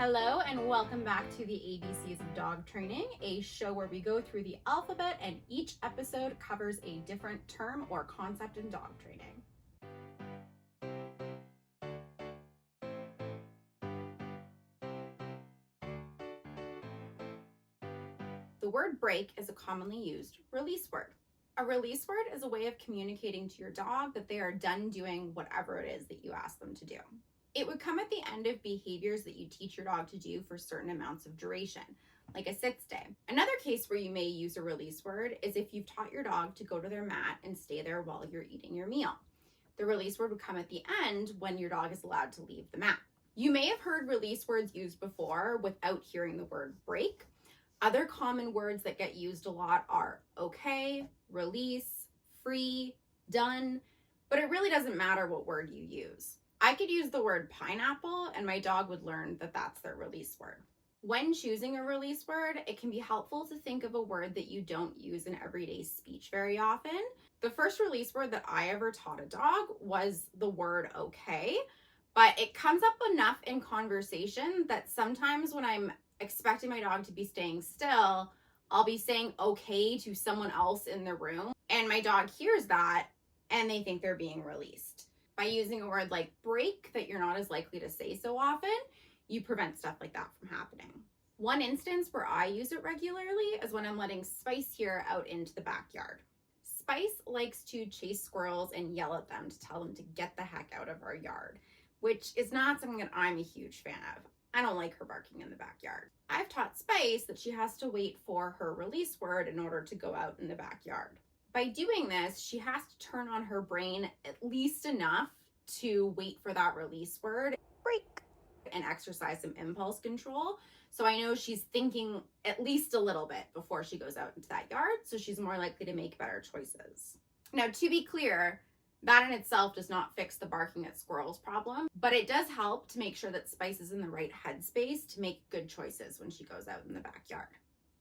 Hello and welcome back to the ABCs of Dog Training, a show where we go through the alphabet and each episode covers a different term or concept in dog training. The word break is a commonly used release word. A release word is a way of communicating to your dog that they are done doing whatever it is that you ask them to do. It would come at the end of behaviors that you teach your dog to do for certain amounts of duration, like a sit stay. Another case where you may use a release word is if you've taught your dog to go to their mat and stay there while you're eating your meal. The release word would come at the end when your dog is allowed to leave the mat. You may have heard release words used before without hearing the word break. Other common words that get used a lot are okay, release, free, done, but it really doesn't matter what word you use. I could use the word pineapple and my dog would learn that that's their release word. When choosing a release word, it can be helpful to think of a word that you don't use in everyday speech very often. The first release word that I ever taught a dog was the word okay, but it comes up enough in conversation that sometimes when I'm expecting my dog to be staying still, I'll be saying okay to someone else in the room, and my dog hears that and they think they're being released. By using a word like break that you're not as likely to say so often, you prevent stuff like that from happening. One instance where I use it regularly is when I'm letting Spice here out into the backyard. Spice likes to chase squirrels and yell at them to tell them to get the heck out of our yard, which is not something that I'm a huge fan of. I don't like her barking in the backyard. I've taught Spice that she has to wait for her release word in order to go out in the backyard. By doing this, she has to turn on her brain at least enough to wait for that release word, break, and exercise some impulse control. So I know she's thinking at least a little bit before she goes out into that yard, so she's more likely to make better choices. Now, to be clear, that in itself does not fix the barking at squirrels problem, but it does help to make sure that Spice is in the right headspace to make good choices when she goes out in the backyard.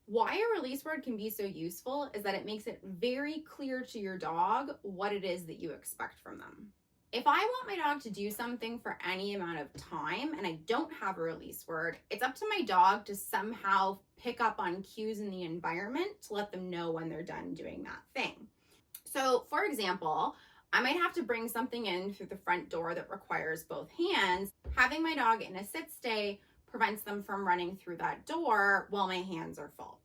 Why a release word can be so useful is that it makes it very clear to your dog what it is that you expect from them. If I want my dog to do something for any amount of time and I don't have a release word, it's up to my dog to somehow pick up on cues in the environment to let them know when they're done doing that thing. So, for example, I might have to bring something in through the front door that requires both hands. Having my dog in a sit stay prevents them from running through that door while my hands are full.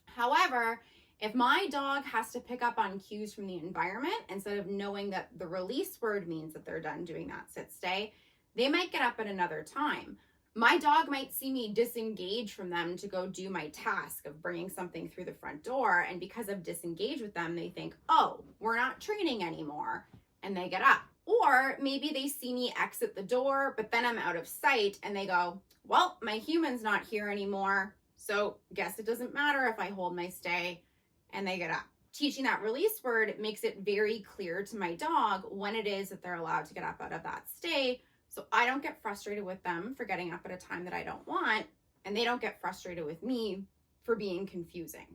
However, if my dog has to pick up on cues from the environment, instead of knowing that the release word means that they're done doing that sit stay, they might get up at another time. My dog might see me disengage from them to go do my task of bringing something through the front door, and because I've disengaged with them, they think, oh, we're not training anymore, and they get up. Or maybe they see me exit the door, but then I'm out of sight, and they go, well, my human's not here anymore, so guess it doesn't matter if I hold my stay, and they get up. Teaching that release word makes it very clear to my dog when it is that they're allowed to get up out of that stay, so I don't get frustrated with them for getting up at a time that I don't want, and they don't get frustrated with me for being confusing.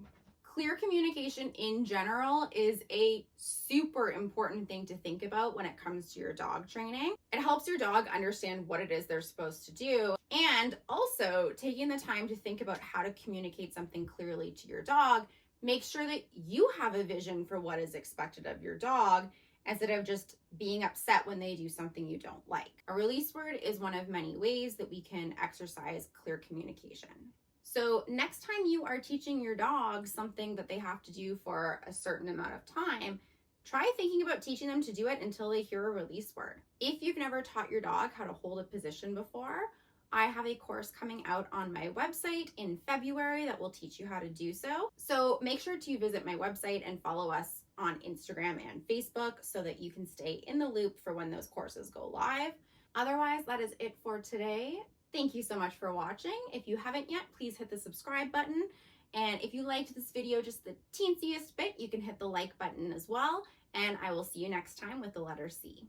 Clear communication in general is a super important thing to think about when it comes to your dog training. It helps your dog understand what it is they're supposed to do, and also taking the time to think about how to communicate something clearly to your dog. Make sure that you have a vision for what is expected of your dog instead of just being upset when they do something you don't like. A release word is one of many ways that we can exercise clear communication. So next time you are teaching your dog something that they have to do for a certain amount of time, try thinking about teaching them to do it until they hear a release word. If you've never taught your dog how to hold a position before, I have a course coming out on my website in February that will teach you how to do so. So make sure to visit my website and follow us on Instagram and Facebook so that you can stay in the loop for when those courses go live. Otherwise, that is it for today. Thank you so much for watching. If you haven't yet, please hit the subscribe button. And if you liked this video just the teensiest bit, you can hit the like button as well. And I will see you next time with the letter C.